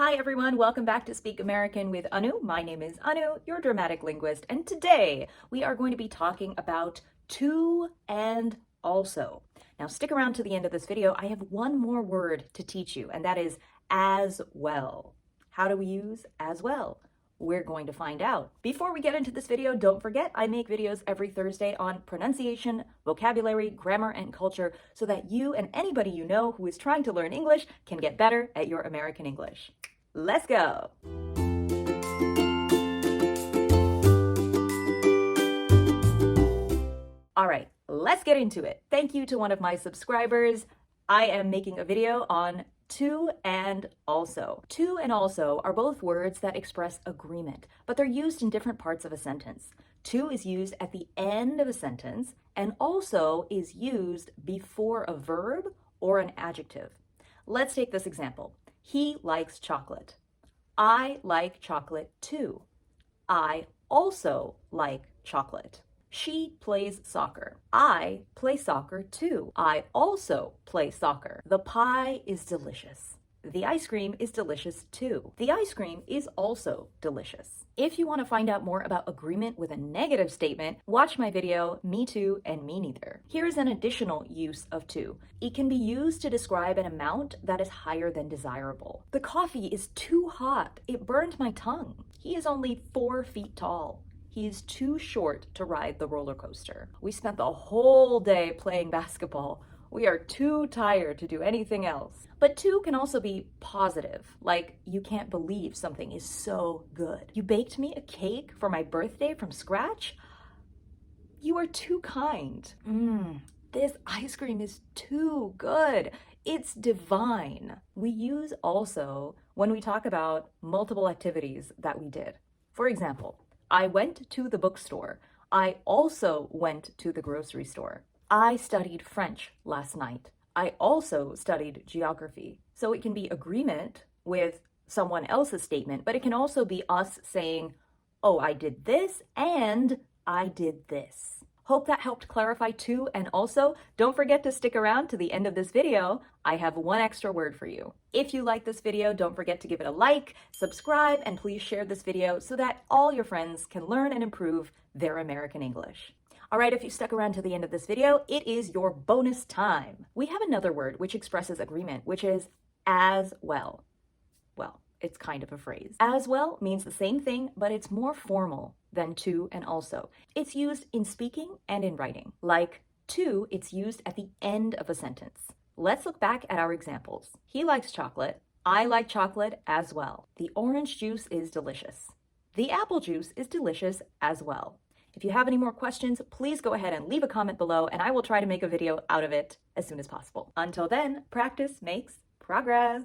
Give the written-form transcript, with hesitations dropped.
Hi everyone, welcome back to Speak American with Anu. My name is Anu, your dramatic linguist, and today we are going to be talking about to and also. Now stick around to the end of this video. I have one more word to teach you, and that is as well. How do we use as well? We're going to find out. Before we get into this video, don't forget I make videos every Thursday on pronunciation, vocabulary, grammar, and culture so that you and anybody you know who is trying to learn English can get better at your American English. Let's go! All right, let's get into it. Thank you to one of my subscribers. I am making a video on to and also. To and also are both words that express agreement, but they're used in different parts of a sentence. To is used at the end of a sentence, and also is used before a verb or an adjective. Let's take this example. He likes chocolate. I like chocolate too. I also like chocolate. She plays soccer. I play soccer too. I also play soccer. The pie is delicious. The ice cream is delicious too. The ice cream is also delicious. If you want to find out more about agreement with a negative statement, watch my video, Me Too and Me Neither. Here's an additional use of to. It can be used to describe an amount that is higher than desirable. The coffee is too hot. It burned my tongue. He is only 4 feet tall. He is too short to ride the roller coaster. We spent the whole day playing basketball. We are too tired to do anything else. But to can also be positive, like you can't believe something is so good. You baked me a cake for my birthday from scratch? You are too kind. This ice cream is too good. It's divine. We use also when we talk about multiple activities that we did. For example, I went to the bookstore. I also went to the grocery store. I studied French last night. I also studied geography. So it can be agreement with someone else's statement, but it can also be us saying, oh, I did this and I did this. Hope that helped clarify to and also. Don't forget to stick around to the end of this video. I have one extra word for you. If you like this video, don't forget to give it a like, subscribe, and please share this video so that all your friends can learn and improve their American English. All right, if you stuck around to the end of this video, it is your bonus time. We have another word which expresses agreement, which is as well. Well, it's kind of a phrase. As well means the same thing, but it's more formal than to and also. It's used in speaking and in writing. Like to, it's used at the end of a sentence. Let's look back at our examples. He likes chocolate. I like chocolate as well. The orange juice is delicious. The apple juice is delicious as well. If you have any more questions, please go ahead and leave a comment below and I will try to make a video out of it as soon as possible. Until then, practice makes progress.